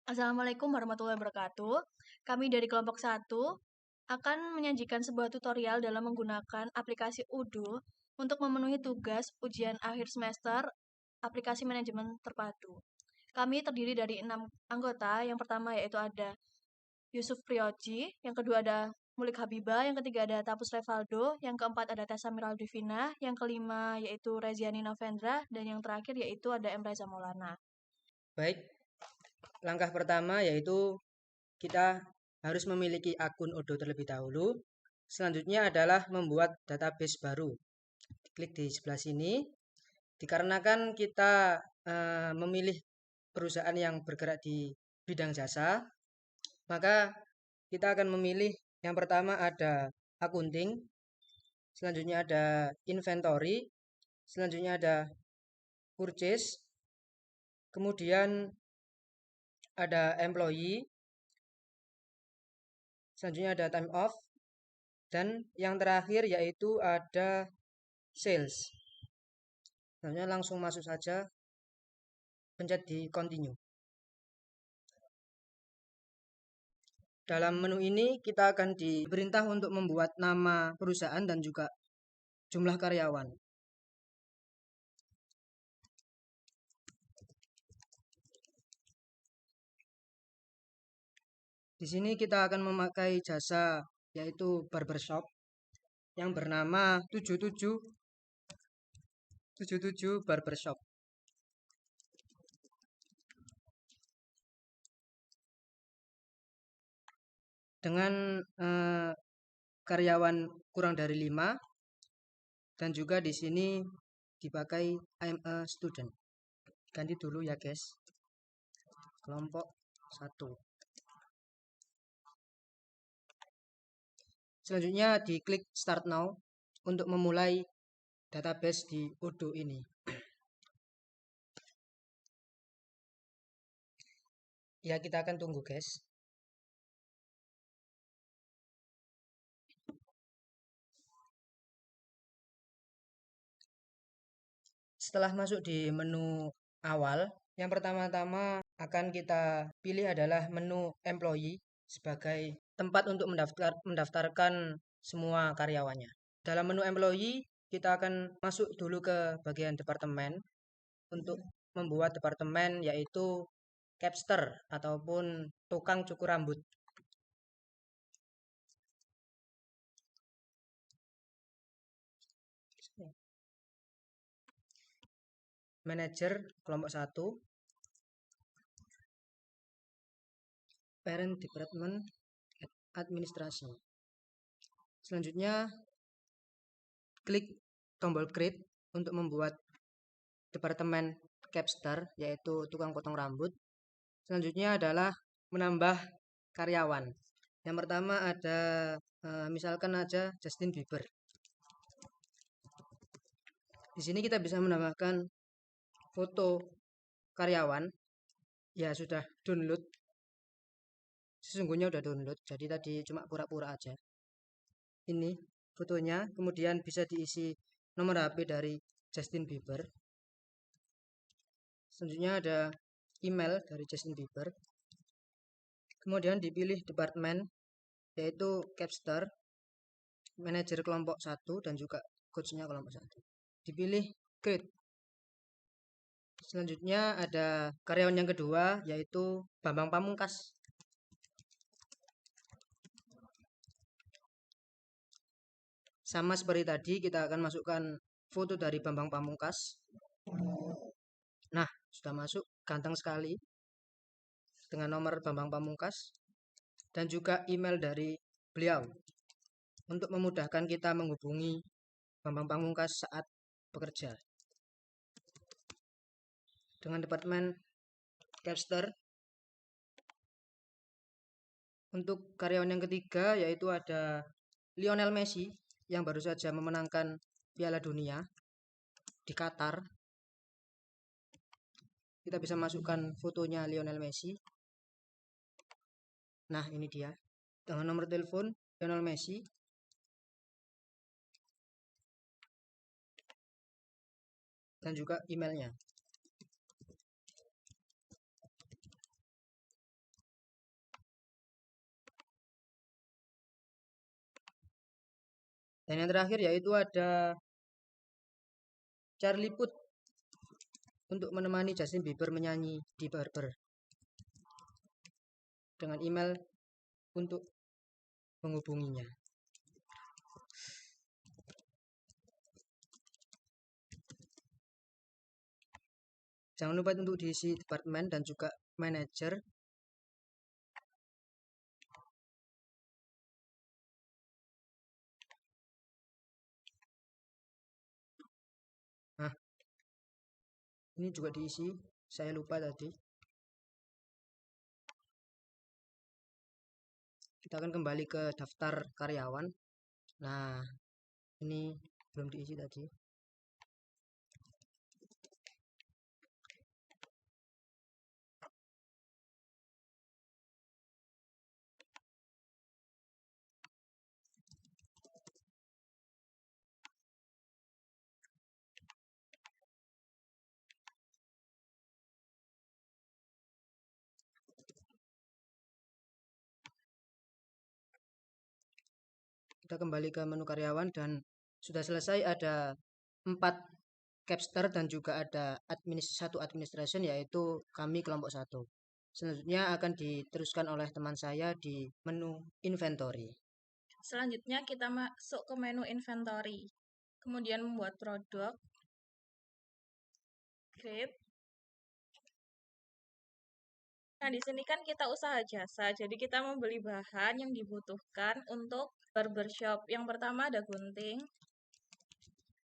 Assalamualaikum warahmatullahi wabarakatuh. Kami dari kelompok 1 akan menyajikan sebuah tutorial dalam menggunakan aplikasi Odoo untuk memenuhi tugas ujian akhir semester aplikasi manajemen terpadu. Kami terdiri dari 6 anggota. Yang pertama yaitu ada Yusuf Priyoji, yang kedua ada Mulik Habibah, yang ketiga ada Tapus Revaldo, yang keempat ada Tessa Miraldivina, yang kelima yaitu Reziani Novendra, dan yang terakhir yaitu ada M. Reza Maulana. Baik, langkah pertama yaitu kita harus memiliki akun Odoo terlebih dahulu. Selanjutnya adalah membuat database baru. Klik di sebelah sini. Dikarenakan kita memilih perusahaan yang bergerak di bidang jasa, maka kita akan memilih yang pertama ada accounting, selanjutnya ada inventory, selanjutnya ada purchase, kemudian ada employee, selanjutnya ada time off, dan yang terakhir yaitu ada sales. Selanjutnya langsung masuk saja, pencet di continue. Dalam menu ini kita akan diperintah untuk membuat nama perusahaan dan juga jumlah karyawan. Di sini kita akan memakai jasa yaitu barbershop yang bernama 7777 Barbershop. Dengan karyawan kurang dari 5 dan juga di sini dipakai I'm a student. Ganti dulu ya guys. Kelompok 1. Selanjutnya diklik start now untuk memulai database di Odoo ini. Ya, kita akan tunggu guys. Setelah masuk di menu awal, yang pertama-tama akan kita pilih adalah menu employee sebagai tempat untuk mendaftarkan semua karyawannya. Dalam menu employee, kita akan masuk dulu ke bagian departemen untuk membuat departemen yaitu capster ataupun tukang cukur rambut. Manajer kelompok 1, parent department, administrasi. Selanjutnya klik tombol create untuk membuat departemen capster yaitu tukang potong rambut. Selanjutnya adalah menambah karyawan. Yang pertama ada misalkan aja Justin Bieber. Di sini kita bisa menambahkan foto karyawan. Ya sudah download. Sesungguhnya udah download, jadi tadi cuma pura-pura aja. Ini fotonya, kemudian bisa diisi nomor HP dari Justin Bieber. Selanjutnya ada email dari Justin Bieber. Kemudian dipilih departemen yaitu capster, manajer kelompok 1 dan juga coachnya kelompok 1. Dipilih create. Selanjutnya ada karyawan yang kedua yaitu Bambang Pamungkas. Sama seperti tadi, kita akan masukkan foto dari Bambang Pamungkas. Nah, sudah masuk, ganteng sekali dengan nomor Bambang Pamungkas dan juga email dari beliau untuk memudahkan kita menghubungi Bambang Pamungkas saat bekerja. Dengan departemen capster, untuk karyawan yang ketiga yaitu ada Lionel Messi yang baru saja memenangkan Piala Dunia di Qatar. Kita bisa masukkan fotonya Lionel Messi. Nah, ini dia. Dengan nomor telepon Lionel Messi. Dan juga emailnya. Dan yang terakhir yaitu ada Charlie Puth untuk menemani Justin Bieber menyanyi di Barber dengan email untuk menghubunginya. Jangan lupa untuk diisi departemen dan juga manajer. Nah, ini juga diisi. Saya lupa tadi. Kita akan kembali ke daftar karyawan. Nah, ini belum diisi tadi. Kita kembali ke menu karyawan dan sudah selesai ada 4 capster dan juga ada satu administration yaitu kami kelompok 1. Selanjutnya akan diteruskan oleh teman saya di menu inventory. Selanjutnya kita masuk ke menu inventory. Kemudian membuat produk, grade. Nah, di sini kan kita usaha jasa, jadi kita membeli bahan yang dibutuhkan untuk barbershop. Yang pertama ada gunting,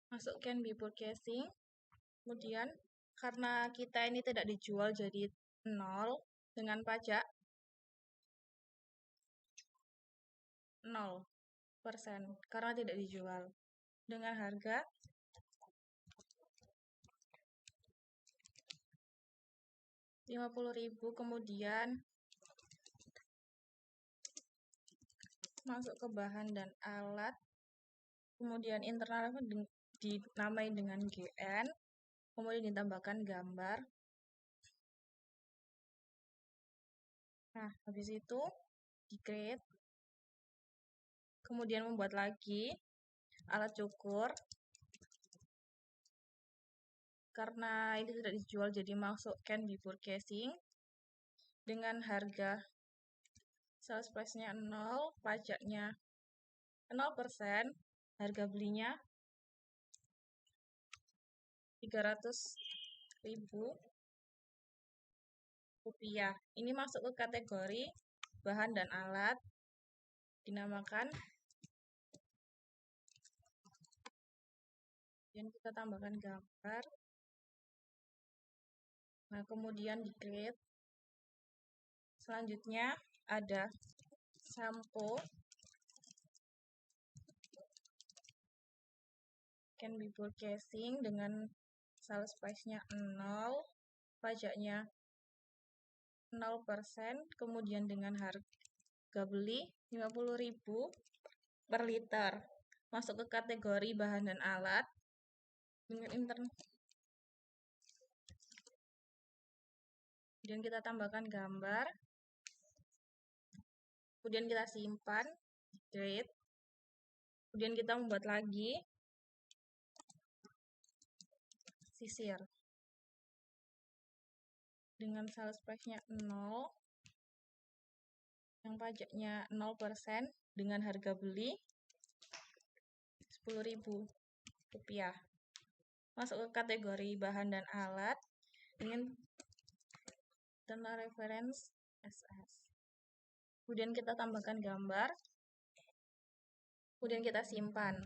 masukkan before casing. Kemudian karena kita ini tidak dijual jadi 0 dengan pajak 0% karena tidak dijual. Dengan harga 50.000, kemudian masuk ke bahan dan alat, kemudian internal dinamai dengan GN, kemudian ditambahkan gambar. Nah, habis itu di create, kemudian membuat lagi alat cukur. Karena ini tidak dijual, jadi masukkan before casing dengan harga sales price-nya 0, pajaknya 0%, harga belinya 300.000 rupiah. Ini masuk ke kategori bahan dan alat, dinamakan. Dan kita tambahkan gambar. Nah, kemudian di create. Selanjutnya ada shampoo, can before casing dengan sales price-nya 0, pajaknya 0%, kemudian dengan harga beli 50.000 per liter. Masuk ke kategori bahan dan alat dengan internet. Kemudian kita tambahkan gambar. Kemudian kita simpan, create. Kemudian kita membuat lagi sisir dengan sales price-nya 0, yang pajaknya 0%, dengan harga beli 10.000 rupiah. Masuk ke kategori bahan dan alat dengan data reference SS. Kemudian kita tambahkan gambar. Kemudian kita simpan.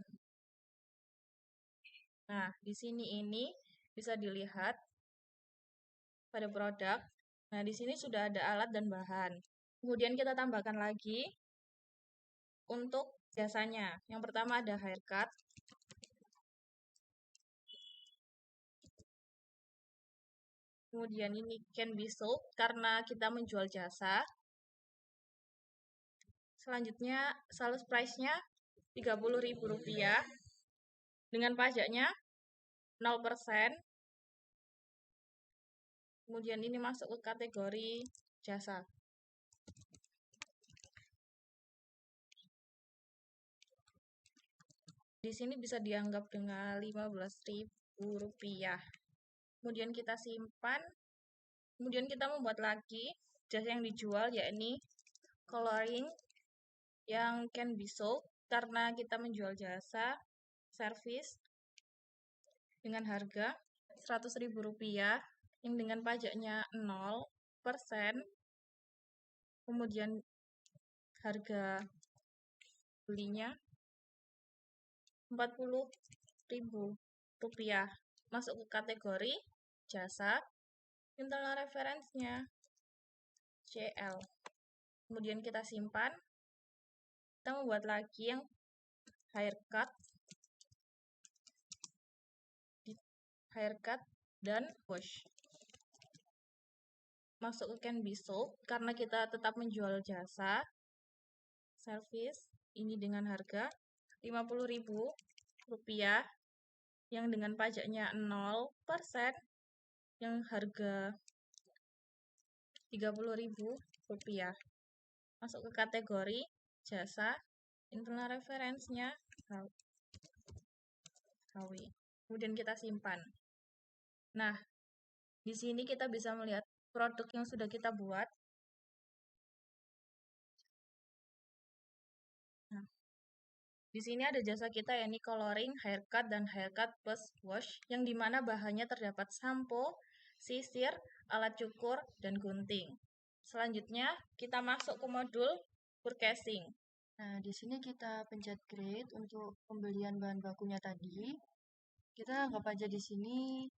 Nah, di sini ini bisa dilihat pada produk. Nah, di sini sudah ada alat dan bahan. Kemudian kita tambahkan lagi untuk jasanya. Yang pertama ada haircut. Kemudian ini can be sold karena kita menjual jasa. Selanjutnya sales price-nya 30.000 rupiah dengan pajaknya 0%. Kemudian ini masuk ke kategori jasa. Di sini bisa dianggap dengan Rp15.000. Kemudian kita simpan. Kemudian kita membuat lagi jasa yang dijual, yakni coloring yang can be sold, karena kita menjual jasa service dengan harga Rp100.000 yang dengan pajaknya 0%. Kemudian harga belinya Rp40.000, masuk ke kategori jasa. Internal reference-nya CL. Kemudian kita simpan. Kita membuat lagi yang haircut dan wash. Masuk ke can be sold karena kita tetap menjual jasa service ini dengan harga Rp50.000 yang dengan pajaknya 0%, yang harga Rp30.000. Masuk ke kategori jasa. Internal reference-nya HW. Kemudian kita simpan. Nah, di sini kita bisa melihat produk yang sudah kita buat. Nah, di sini ada jasa kita, yakni coloring, haircut, dan haircut plus wash, yang dimana bahannya terdapat sampo, sisir, alat cukur, dan gunting. Selanjutnya, kita masuk ke modul purchasing. Nah, di sini kita pencet create untuk pembelian bahan bakunya tadi. Kita anggap aja di sini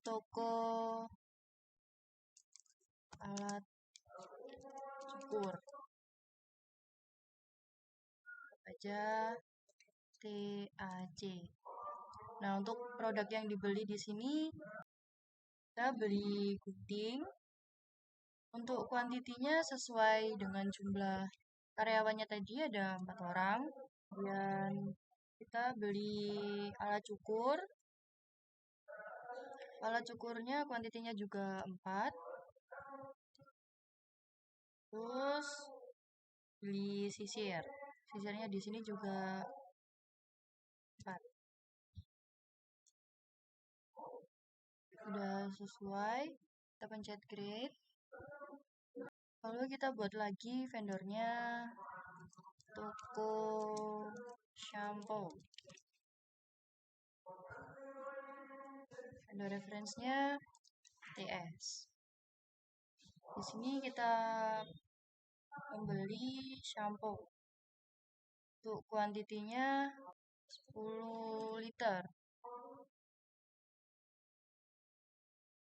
toko alat cukur. Aja TAC. Nah, untuk produk yang dibeli di sini kita beli gunting. Untuk kuantitinya sesuai dengan jumlah karyawannya tadi ada 4 orang. Kemudian kita beli alat cukur. Alat cukurnya kuantitinya juga 4. Terus beli sisir. Sisirnya di sini juga 4. Sudah sesuai, kita pencet create. Lalu kita buat lagi vendornya toko shampoo. Vendor reference-nya TS. Di sini kita membeli shampoo. Untuk kuantitinya 10 liter.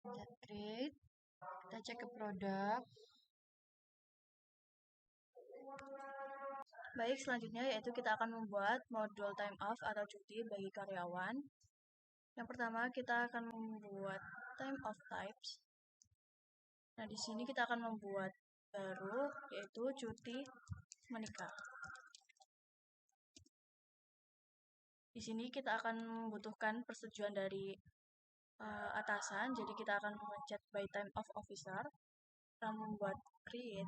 Pencet create. Kita cek ke produk. Baik, selanjutnya yaitu kita akan membuat modul time off atau cuti bagi karyawan. Yang pertama kita akan membuat time off types. Nah, di sini kita akan membuat baru yaitu cuti menikah. Di sini kita akan membutuhkan persetujuan dari atasan, jadi kita akan mencet by time off officer. Kita membuat create.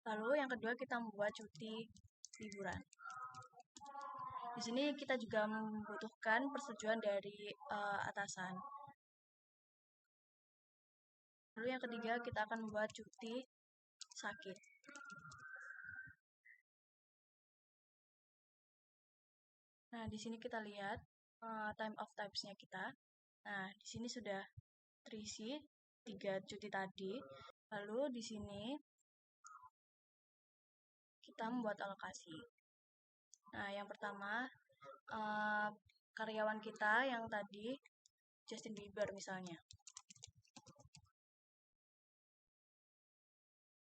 Lalu yang kedua kita membuat cuti liburan. Di sini kita juga membutuhkan persetujuan dari atasan. Lalu yang ketiga kita akan membuat cuti sakit. Nah, di sini kita lihat time off types-nya kita. Nah, di sini sudah terisi 3 cuti tadi. Lalu di sini kita membuat alokasi. Nah, yang pertama karyawan kita yang tadi Justin Bieber misalnya.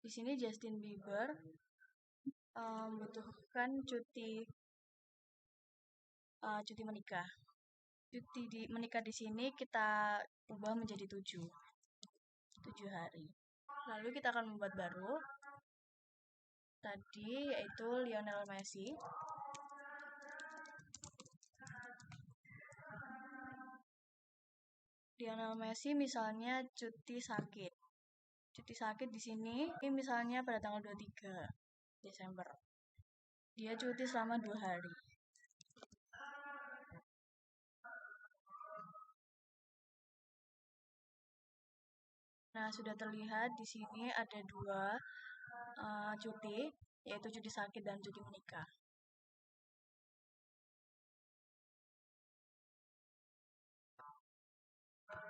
Di sini Justin Bieber membutuhkan cuti menikah. Cuti menikah di sini kita ubah menjadi 7 hari. Lalu kita akan membuat baru tadi yaitu Lionel Messi. Lionel Messi misalnya cuti sakit. Cuti sakit di sini ini misalnya pada tanggal 23 Desember. Dia cuti selama 2 hari. Nah, sudah terlihat di sini ada 2 cuti, yaitu cuti sakit dan cuti menikah.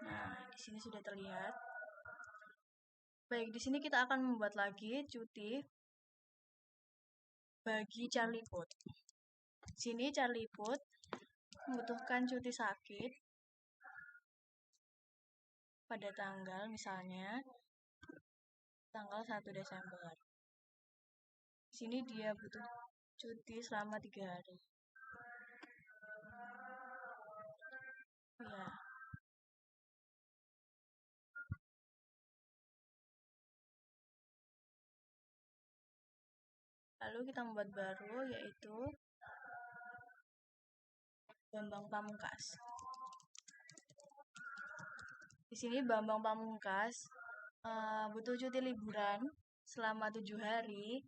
Nah, di sini sudah terlihat. Baik, di sini kita akan membuat lagi cuti bagi Charlie Puth. Di sini Charlie Puth membutuhkan cuti sakit pada tanggal misalnya tanggal 1 Desember. Di sini dia butuh cuti selama 3 hari. Ya. Lalu kita membuat baru, yaitu Bambang Pamungkas. Di sini Bambang Pamungkas butuh cuti liburan selama 7 hari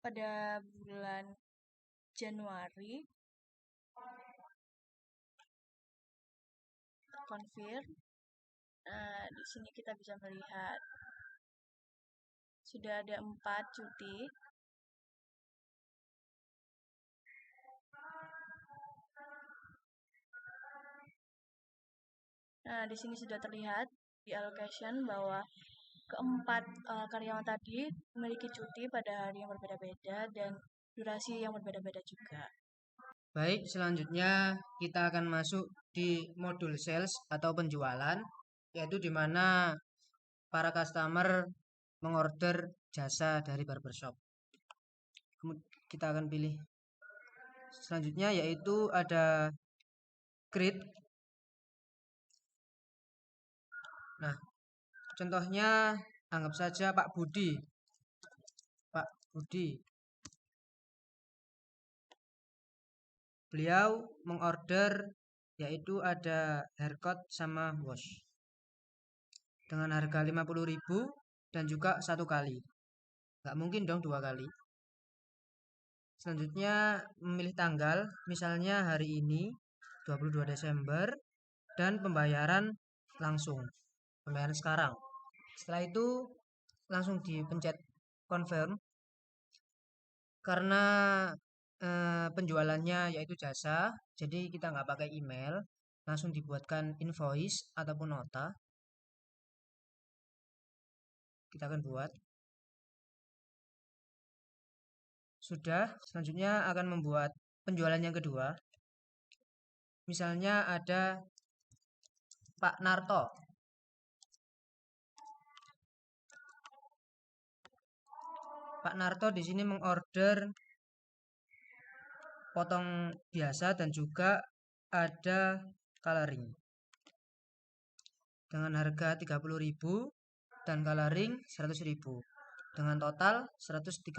pada bulan Januari. Confirm. Di sini kita bisa melihat sudah ada 4 cuti. Nah, di sini sudah terlihat di allocation bahwa keempat karyawan tadi memiliki cuti pada hari yang berbeda-beda dan durasi yang berbeda-beda juga. Baik, selanjutnya kita akan masuk di modul sales atau penjualan, yaitu di mana para customer mengorder jasa dari barbershop. Kita akan pilih selanjutnya, yaitu ada create. Nah, contohnya anggap saja Pak Budi. Pak Budi. Beliau mengorder yaitu ada haircut sama wash dengan harga 50.000 dan juga 1 kali. Nggak mungkin dong 2 kali. Selanjutnya memilih tanggal, misalnya hari ini 22 Desember dan pembayaran langsung. Pembayaran sekarang. Setelah itu langsung dipencet confirm. Karena penjualannya yaitu jasa, jadi kita nggak pakai email, langsung dibuatkan invoice ataupun nota. Kita akan buat. Sudah, selanjutnya akan membuat penjualan yang kedua. Misalnya ada Pak Narto. Pak Narto di sini mengorder potong biasa dan juga ada coloring dengan harga 30.000 dan coloring 100.000 dengan total 130.000.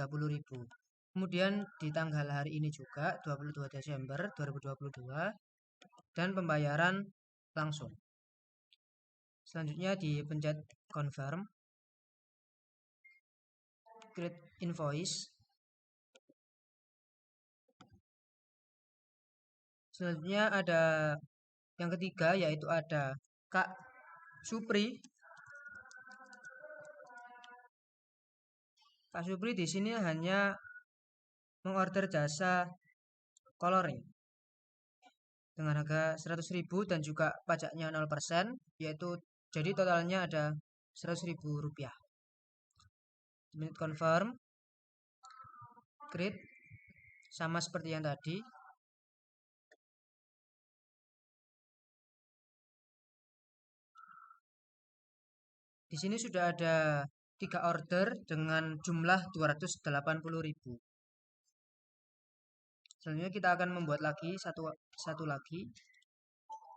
Kemudian di tanggal hari ini juga 22 Desember 2022 dan pembayaran langsung. Selanjutnya dipencet confirm, create invoice. Selanjutnya ada yang ketiga, yaitu ada Kak Supri. Kak Supri di sini hanya mengorder jasa coloring dengan harga 100.000 dan juga pajaknya 0%, yaitu jadi totalnya ada 100.000 rupiah. Confirm, create, sama seperti yang tadi. Di sini sudah ada 3 order dengan jumlah 280.000. Selanjutnya kita akan membuat lagi satu lagi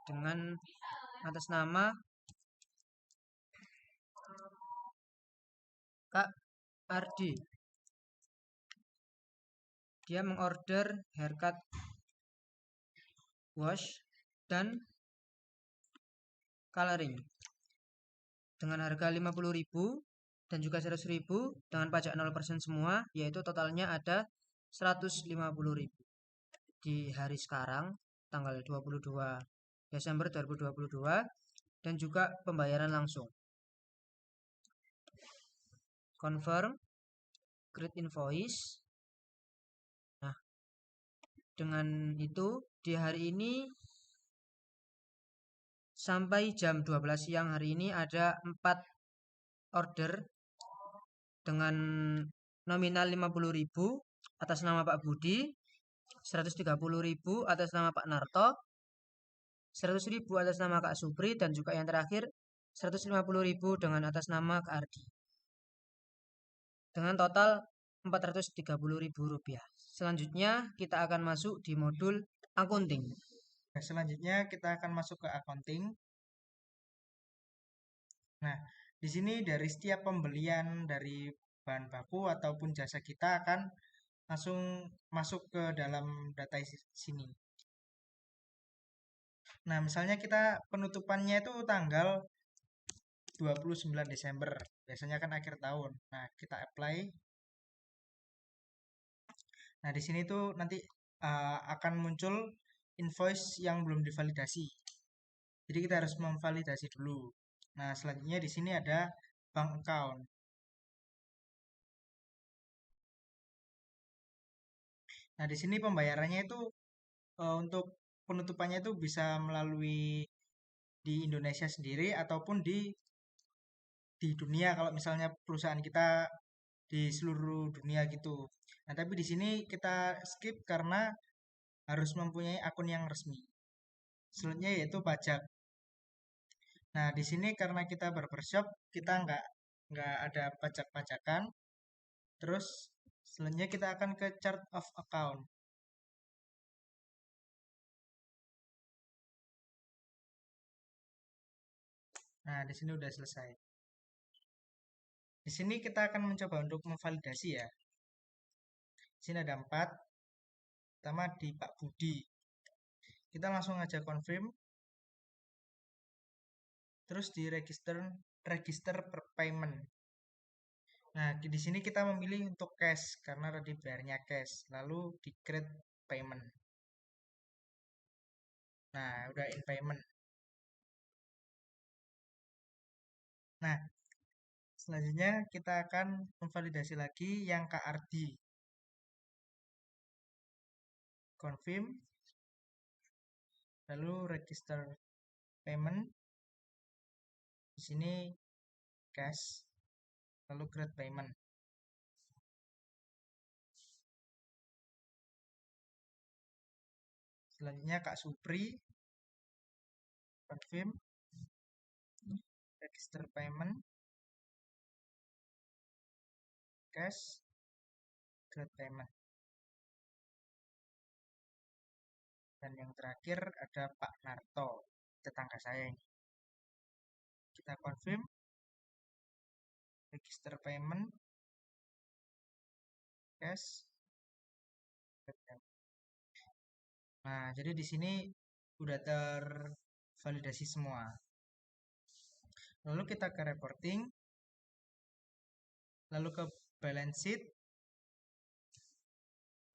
dengan atas nama Kak Ardi. Dia mengorder haircut wash dan coloring dengan harga 50.000 dan juga 100.000 dengan pajak 0% semua, yaitu totalnya ada 150.000 di hari sekarang tanggal 22 Desember 2022 dan juga pembayaran langsung. Confirm, create invoice. Nah, dengan itu di hari ini sampai jam 12 siang hari ini ada 4 order dengan nominal 50.000 atas nama Pak Budi, 130.000 atas nama Pak Narto, 100.000 atas nama Kak Supri, dan juga yang terakhir 150.000 dengan atas nama Kak Ardi. Dengan total Rp430.000. Selanjutnya kita akan masuk di modul accounting. Nah, selanjutnya kita akan masuk ke accounting. Nah, di sini dari setiap pembelian dari bahan baku ataupun jasa kita akan langsung masuk ke dalam data sini. Nah, misalnya kita penutupannya itu tanggal 29 Desember. Biasanya kan akhir tahun. Nah, kita apply. Nah, di sini tuh nanti akan muncul invoice yang belum divalidasi. Jadi kita harus memvalidasi dulu. Nah, selanjutnya di sini ada bank account. Nah, di sini pembayarannya itu untuk penutupannya itu bisa melalui di Indonesia sendiri ataupun di dunia kalau misalnya perusahaan kita di seluruh dunia gitu. Nah, tapi di sini kita skip karena harus mempunyai akun yang resmi. Selanjutnya yaitu pajak. Nah, di sini karena kita barbershop, kita nggak ada pajak-pajakan. Terus selanjutnya kita akan ke chart of account. Nah, di sini udah selesai. Di sini kita akan mencoba untuk memvalidasi ya. Di sini ada 4. Pertama di Pak Budi. Kita langsung aja confirm. Terus di register per payment. Nah, di sini kita memilih untuk cash karena tadi bayarnya cash. Lalu di create payment. Nah, udah in payment. Nah, selanjutnya kita akan memvalidasi lagi yang Kak Ardi. Confirm. Lalu register payment. Di sini cash. Lalu create payment. Selanjutnya Kak Supri. Confirm. Register payment. Cash. Create payment. Dan yang terakhir ada Pak Narto, tetangga saya ini. Kita confirm. Register payment. Cash. Create payment. Nah, jadi di sini udah tervalidasi semua. Lalu kita ke reporting. Lalu ke balance sheet.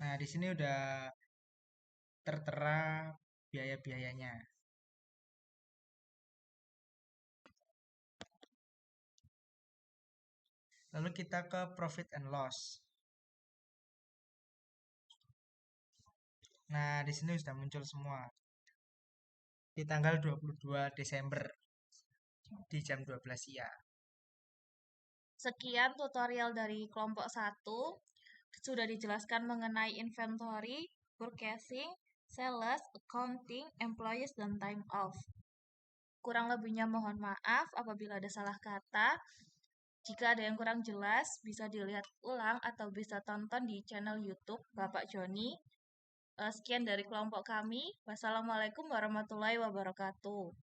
Nah, di sini udah tertera biaya-biayanya. Lalu kita ke profit and loss. Nah, di sini sudah muncul semua. Di tanggal 22 Desember di jam 12 siang. Sekian tutorial dari kelompok 1. Sudah dijelaskan mengenai inventory, purchasing, sales, accounting, employees, dan time off. Kurang lebihnya mohon maaf apabila ada salah kata. Jika ada yang kurang jelas, bisa dilihat ulang atau bisa tonton di channel YouTube Bapak Joni. Sekian dari kelompok kami. Wassalamualaikum warahmatullahi wabarakatuh.